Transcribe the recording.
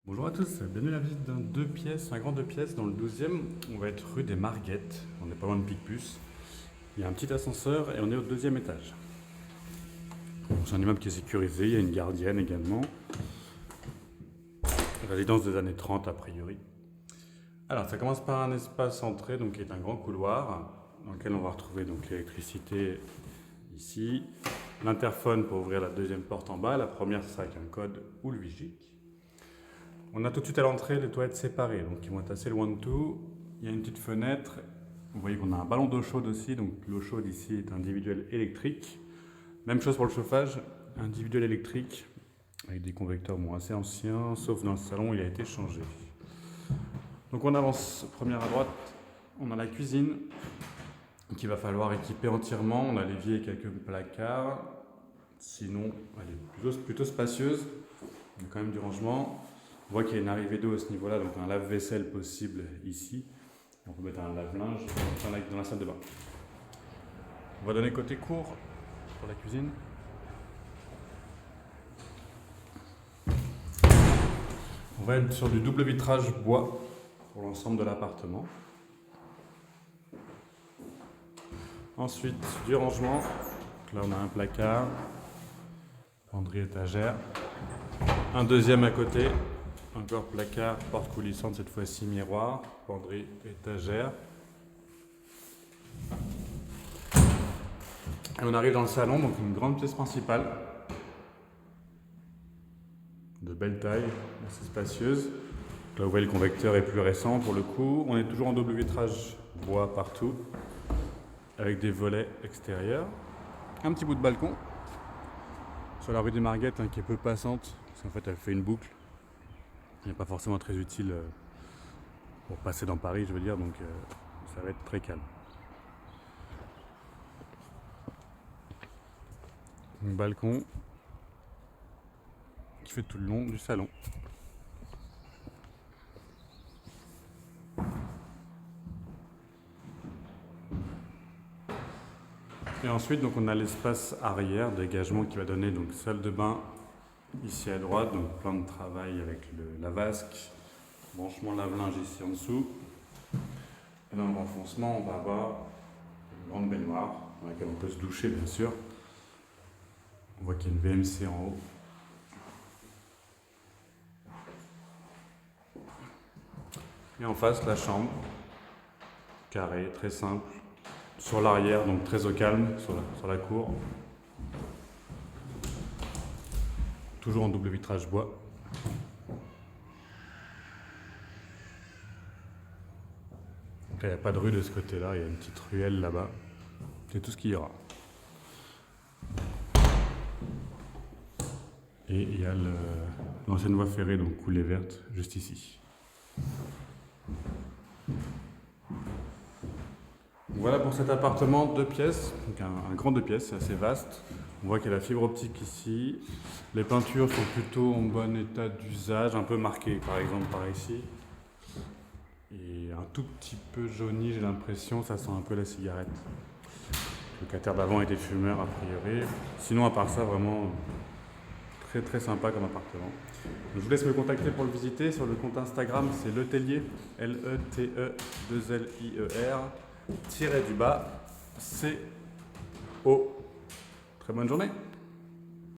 Bonjour à tous, bienvenue à la visite d'un 2 pièces, un grand 2 pièces dans le 12e. On va être rue des Marguettes, on n'est pas loin de Picpus. Il y a un petit ascenseur et on est au deuxième étage. C'est un immeuble qui est sécurisé, il y a une gardienne également. Résidence des années 30 a priori. Alors ça commence par un espace entrée, donc qui est un grand couloir dans lequel on va retrouver donc l'électricité ici, l'interphone pour ouvrir la deuxième porte en bas, la première ce sera avec un code ou le Vigic. On a tout de suite à l'entrée les toilettes séparées, donc qui vont être assez loin de tout. Il y a une petite fenêtre. Vous voyez qu'on a un ballon d'eau chaude aussi, donc l'eau chaude ici est individuelle électrique. Même chose pour le chauffage, individuel électrique, avec des convecteurs assez anciens, sauf dans le salon, il a été changé. Donc on avance, première à droite, on a la cuisine, qu'il va falloir équiper entièrement. On a l'évier et quelques placards. Sinon, elle est plutôt spacieuse, il y a quand même du rangement. On voit qu'il y a une arrivée d'eau à ce niveau-là, donc un lave-vaisselle possible ici. On peut mettre un lave-linge dans la salle de bain. On va donner côté cour pour la cuisine. On va être sur du double vitrage bois pour l'ensemble de l'appartement. Ensuite, du rangement. Donc là, on a un placard, penderie étagère. Un deuxième à côté. Encore placard, porte coulissante, cette fois-ci miroir, penderie, étagère. Et on arrive dans le salon, donc une grande pièce principale. De belle taille, assez spacieuse. Là vous voyez le convecteur est plus récent pour le coup. On est toujours en double vitrage bois partout, avec des volets extérieurs. Un petit bout de balcon sur la rue des Marguettes qui est peu passante, parce qu'en fait elle fait une boucle. Il n'est pas forcément très utile pour passer dans Paris, je veux dire, donc ça va être très calme. Un balcon qui fait tout le long du salon. Et ensuite, donc, on a l'espace arrière, dégagement qui va donner donc salle de bain ici à droite, donc plan de travail avec la vasque, branchement lave-linge ici en dessous. Et dans le renfoncement, on va avoir une grande baignoire dans laquelle on peut se doucher bien sûr. On voit qu'il y a une VMC en haut. Et en face, la chambre, carrée, très simple, sur l'arrière, donc très au calme, sur la cour. Toujours en double vitrage bois. Donc là, il n'y a pas de rue de ce côté-là, il y a une petite ruelle là-bas. C'est tout ce qu'il y aura. Et il y a l'ancienne voie ferrée, donc coulée verte, juste ici. Voilà pour cet appartement 2 pièces, donc un grand 2 pièces, c'est assez vaste. On voit qu'il y a la fibre optique ici. Les peintures sont plutôt en bon état d'usage, un peu marquées par exemple par ici. Et un tout petit peu jauni, j'ai l'impression, ça sent un peu la cigarette. Le locataire d'avant était fumeur a priori. Sinon à part ça, vraiment très très sympa comme appartement. Je vous laisse me contacter pour le visiter. Sur le compte Instagram, c'est Letellier, L-E-T-E-2-L-I-E-R, tiré du bas, C-O. Très bonne journée.